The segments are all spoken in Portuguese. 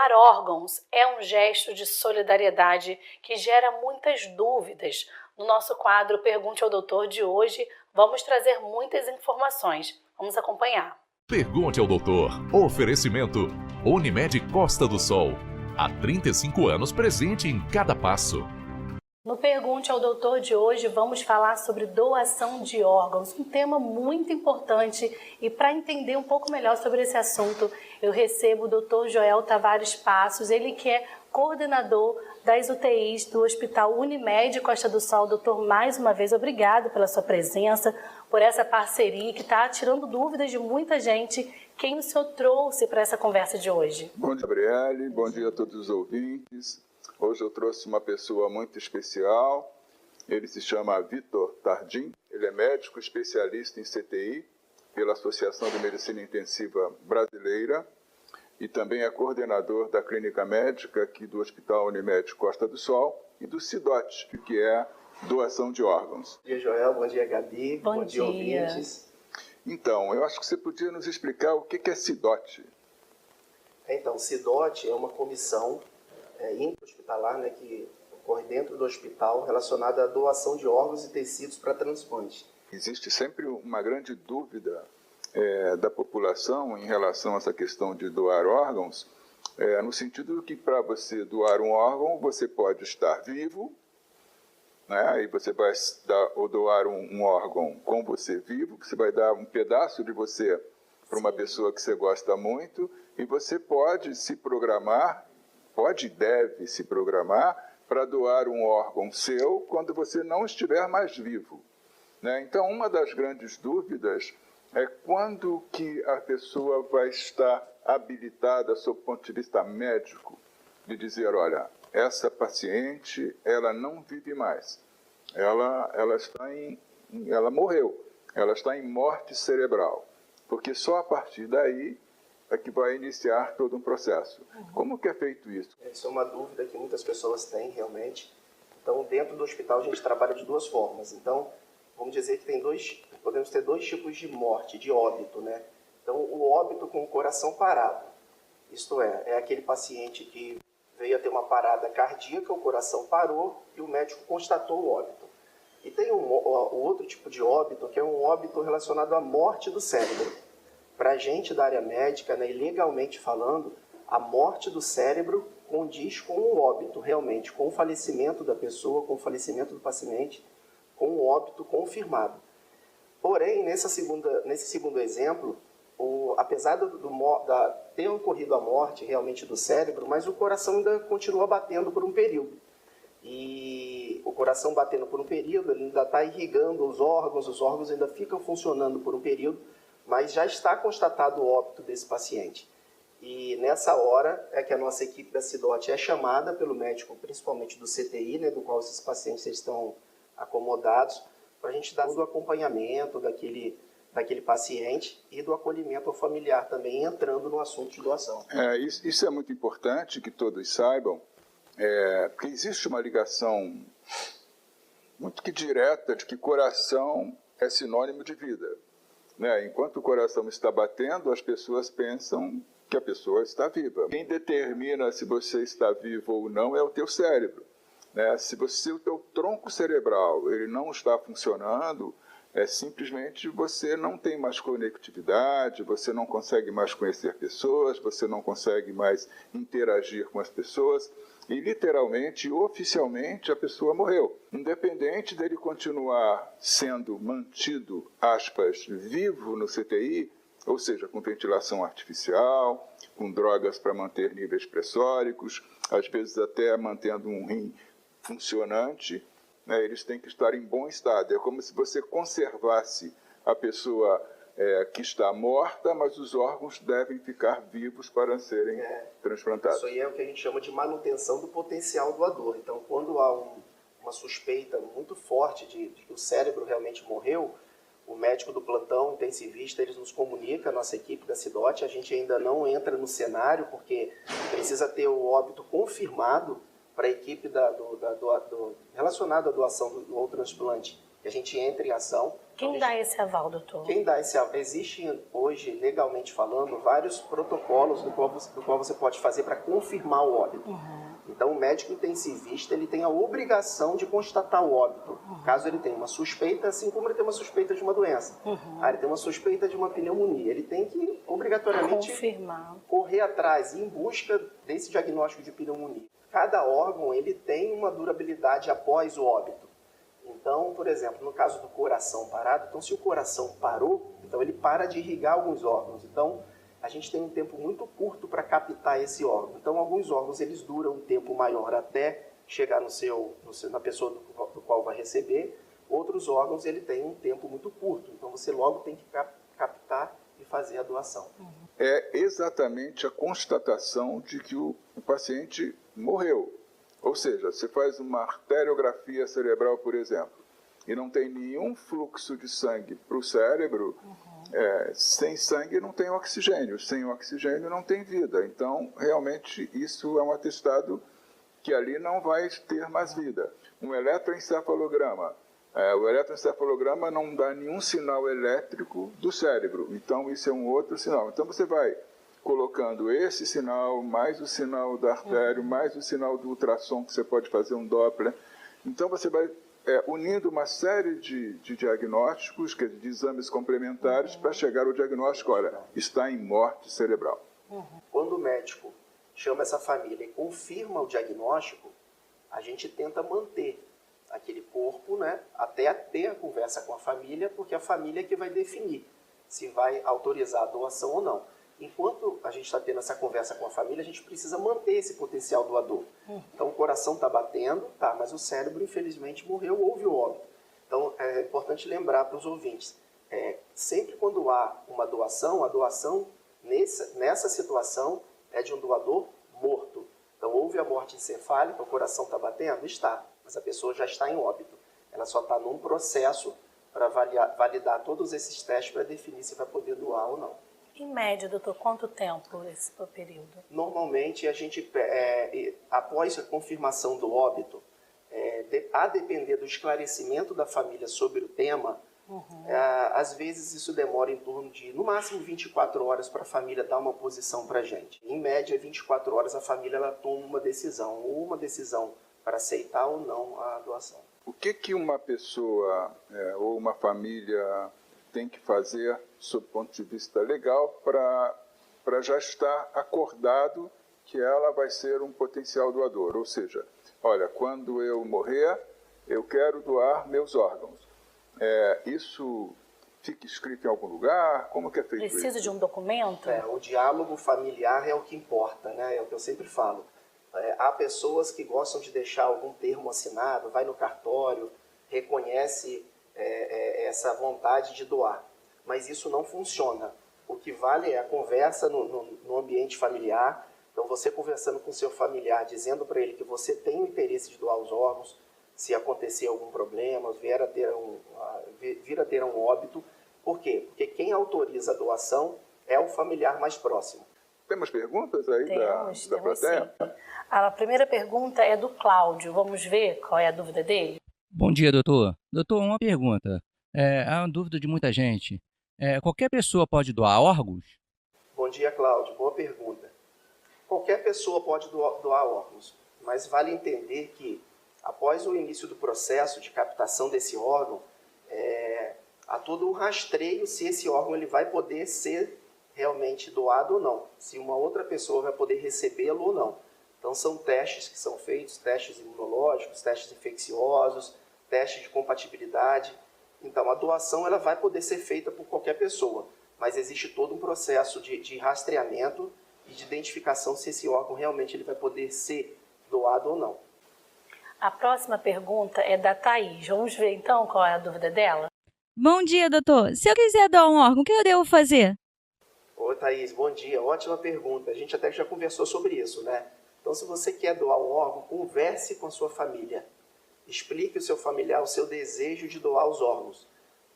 Doar órgãos é um gesto de solidariedade que gera muitas dúvidas. No nosso quadro Pergunte ao Doutor de hoje, vamos trazer muitas informações. Vamos acompanhar. Pergunte ao Doutor. Oferecimento: Unimed Costa do Sol. Há 35 anos presente em cada passo. No Pergunte ao Doutor de hoje, vamos falar sobre doação de órgãos, um tema muito importante. E para entender um pouco melhor sobre esse assunto, eu recebo o Dr. Joel Tavares Passos, ele que é coordenador das UTIs do Hospital Unimed Costa do Sol. Doutor, mais uma vez, obrigado pela sua presença, por essa parceria que está tirando dúvidas de muita gente. Quem o senhor trouxe para essa conversa de hoje? Bom dia, Gabriele. Bom dia a todos os ouvintes. Hoje eu trouxe uma pessoa muito especial. Ele se chama Vitor Tardim. Ele é médico especialista em CTI pela Associação de Medicina Intensiva Brasileira e também é coordenador da clínica médica aqui do Hospital Unimed Costa do Sol e do CIDOT, que é doação de órgãos. Bom dia, Joel. Bom dia, Gabi. Bom dia, ouvintes. Então, eu acho que você podia nos explicar o que é CIDOT. Então, CIDOT é uma comissão intra-hospitalar, né, que ocorre dentro do hospital, relacionada à doação de órgãos e tecidos para transplante. Existe sempre uma grande dúvida da população em relação a essa questão de doar órgãos, no sentido que para você doar um órgão, você pode estar vivo, né, e você vai doar um órgão com você vivo, que você vai dar um pedaço de você para uma pessoa que você gosta muito, e você pode se programar, pode e deve se programar para doar um órgão seu quando você não estiver mais vivo, né? Então, uma das grandes dúvidas é quando que a pessoa vai estar habilitada, sob o ponto de vista médico, de dizer, olha, essa paciente, ela não vive mais, ela morreu, ela está em morte cerebral, porque só a partir daí é que vai iniciar todo um processo. Como que é feito isso? Isso é uma dúvida que muitas pessoas têm, realmente. Então, dentro do hospital, a gente trabalha de duas formas. Então, vamos dizer que podemos ter dois tipos de morte, de óbito, né? Então, o óbito com o coração parado. Isto é aquele paciente que veio a ter uma parada cardíaca, o coração parou e o médico constatou o óbito. E tem o outro tipo de óbito, que é um óbito relacionado à morte do cérebro. Para a gente da área médica, né, e legalmente falando, a morte do cérebro condiz com o óbito, realmente, com o falecimento da pessoa, com o falecimento do paciente, com o óbito confirmado. Porém, nesse segundo exemplo, apesar de ter ocorrido a morte realmente do cérebro, mas o coração ainda continua batendo por um período. E o coração batendo por um período, ele ainda está irrigando os órgãos ainda ficam funcionando por um período, mas já está constatado o óbito desse paciente. E nessa hora é que a nossa equipe da CIDOT é chamada pelo médico, principalmente do CTI, né, do qual esses pacientes estão acomodados, para a gente dar o acompanhamento daquele paciente e do acolhimento ao familiar também, entrando no assunto de doação. Isso é muito importante que todos saibam, porque existe uma ligação muito que direta de que coração é sinônimo de vida. Né? Enquanto o coração está batendo, as pessoas pensam que a pessoa está viva. Quem determina se você está vivo ou não é o teu cérebro. Né? Se o teu tronco cerebral ele não está funcionando, simplesmente você não tem mais conectividade, você não consegue mais conhecer pessoas, você não consegue mais interagir com as pessoas. E literalmente, oficialmente, a pessoa morreu. Independente dele continuar sendo mantido, aspas, vivo no CTI, ou seja, com ventilação artificial, com drogas para manter níveis pressóricos, às vezes até mantendo um rim funcionante, né, eles têm que estar em bom estado. É como se você conservasse a pessoa que está morta, mas os órgãos devem ficar vivos para serem transplantados. Isso aí é o que a gente chama de manutenção do potencial doador. Então, quando há uma suspeita muito forte de que o cérebro realmente morreu, o médico do plantão intensivista, eles nos comunica, a nossa equipe da CIDOT, a gente ainda não entra no cenário, porque precisa ter o óbito confirmado para a equipe relacionada à doação ou transplante que a gente entre em ação. Quem dá esse aval, doutor? Quem dá esse aval? Existe hoje, legalmente falando, vários protocolos do qual você pode fazer para confirmar o óbito. Então, o médico intensivista ele tem a obrigação de constatar o óbito. Caso ele tenha uma suspeita, assim como ele tem uma suspeita de uma doença. Ele tem uma suspeita de uma pneumonia. Ele tem que, obrigatoriamente, confirmar, correr atrás, ir em busca desse diagnóstico de pneumonia. Cada órgão ele tem uma durabilidade após o óbito. Então, por exemplo, no caso do coração parado, então se o coração parou, então ele para de irrigar alguns órgãos. Então, a gente tem um tempo muito curto para captar esse órgão. Então, alguns órgãos eles duram um tempo maior até chegar na pessoa do qual vai receber. Outros órgãos ele tem um tempo muito curto. Então, você logo tem que captar e fazer a doação. É exatamente a constatação de que o paciente morreu. Ou seja, você faz uma arteriografia cerebral, por exemplo, e não tem nenhum fluxo de sangue para o cérebro, sem sangue não tem oxigênio, sem oxigênio não tem vida. Então, realmente, isso é um atestado que ali não vai ter mais vida. Um eletroencefalograma. O eletroencefalograma não dá nenhum sinal elétrico do cérebro, então isso é um outro sinal. Então, você vai colocando esse sinal, mais o sinal da artéria, mais o sinal do ultrassom, que você pode fazer um Doppler. Então, você vai unindo uma série de diagnósticos, de exames complementares, para chegar ao diagnóstico, olha, está em morte cerebral. Quando o médico chama essa família e confirma o diagnóstico, a gente tenta manter aquele corpo, né, até ter a conversa com a família, porque a família é que vai definir se vai autorizar a doação ou não. Enquanto a gente está tendo essa conversa com a família, a gente precisa manter esse potencial doador. Então, o coração está batendo, mas o cérebro, infelizmente, morreu, houve o óbito. Então, é importante lembrar para os ouvintes, sempre quando há uma doação, a doação, nessa situação, é de um doador morto. Então, houve a morte encefálica, o coração está batendo? Está, mas a pessoa já está em óbito. Ela só está num processo para validar todos esses testes para definir se vai poder doar ou não. Em média, doutor, quanto tempo esse período? Normalmente, a gente, após a confirmação do óbito, a depender do esclarecimento da família sobre o tema, às vezes isso demora em torno de, no máximo, 24 horas para a família dar uma posição para a gente. Em média, 24 horas a família ela toma uma decisão para aceitar ou não a doação. O que uma pessoa ou uma família tem que fazer, sob o ponto de vista legal, para já estar acordado que ela vai ser um potencial doador? Ou seja, olha, quando eu morrer, eu quero doar meus órgãos. Isso fica escrito em algum lugar? Como que é feito isso? Precisa de um documento? O diálogo familiar é o que importa, né? É o que eu sempre falo. Há pessoas que gostam de deixar algum termo assinado, vai no cartório, reconhece essa vontade de doar. Mas isso não funciona. O que vale é a conversa no ambiente familiar. Então, você conversando com seu familiar, dizendo para ele que você tem o interesse de doar os órgãos, se acontecer algum problema, vir a ter um óbito. Por quê? Porque quem autoriza a doação é o familiar mais próximo. Temos perguntas aí da plateia? Sim. A primeira pergunta é do Cláudio. Vamos ver qual é a dúvida dele? Bom dia, doutor. Doutor, uma pergunta. Há uma dúvida de muita gente. Qualquer pessoa pode doar órgãos? Bom dia, Cláudio. Boa pergunta. Qualquer pessoa pode doar órgãos, mas vale entender que, após o início do processo de captação desse órgão, há todo um rastreio se esse órgão ele vai poder ser realmente doado ou não, se uma outra pessoa vai poder recebê-lo ou não. Então, são testes que são feitos, testes imunológicos, testes infecciosos, testes de compatibilidade. Então, a doação ela vai poder ser feita por qualquer pessoa, mas existe todo um processo de rastreamento e de identificação se esse órgão realmente ele vai poder ser doado ou não. A próxima pergunta é da Thaís. Vamos ver, então, qual é a dúvida dela? Bom dia, doutor. Se eu quiser doar um órgão, o que eu devo fazer? Oi, Thaís. Bom dia. Ótima pergunta. A gente até já conversou sobre isso, né? Então, se você quer doar um órgão, converse com a sua família. Explique ao seu familiar o seu desejo de doar os órgãos.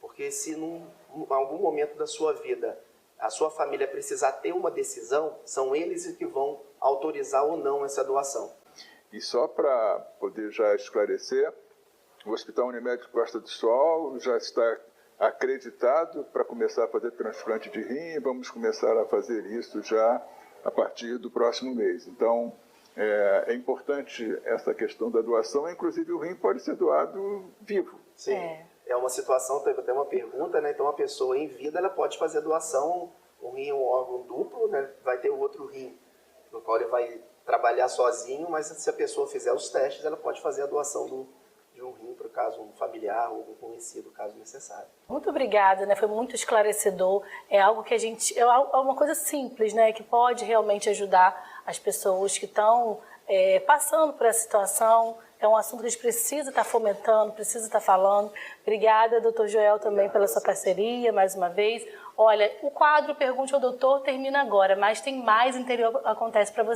Porque se em algum momento da sua vida a sua família precisar ter uma decisão, são eles que vão autorizar ou não essa doação. E só para poder já esclarecer, O Hospital Unimed Costa do Sol já está acreditado para começar a fazer transplante de rim, vamos começar a fazer isso já a partir do próximo mês. Então, é importante essa questão da doação, inclusive o rim pode ser doado vivo. Sim, é uma situação, teve até uma pergunta, né? Então, uma pessoa em vida, ela pode fazer a doação, um rim é um órgão duplo, né? Vai ter o outro rim, no qual ele vai trabalhar sozinho, mas se a pessoa fizer os testes, ela pode fazer a doação de um rim, para o caso um familiar ou um conhecido, caso necessário. Muito obrigada, né? Foi muito esclarecedor. É algo que é uma coisa simples, né? Que pode realmente ajudar as pessoas que estão passando por essa situação. É um assunto que a gente precisa estar fomentando, precisa estar falando. Obrigada, doutor Joel, também pela sua parceria, mais uma vez. Olha, o quadro Pergunte ao Doutor termina agora, mas tem mais interior acontece para você.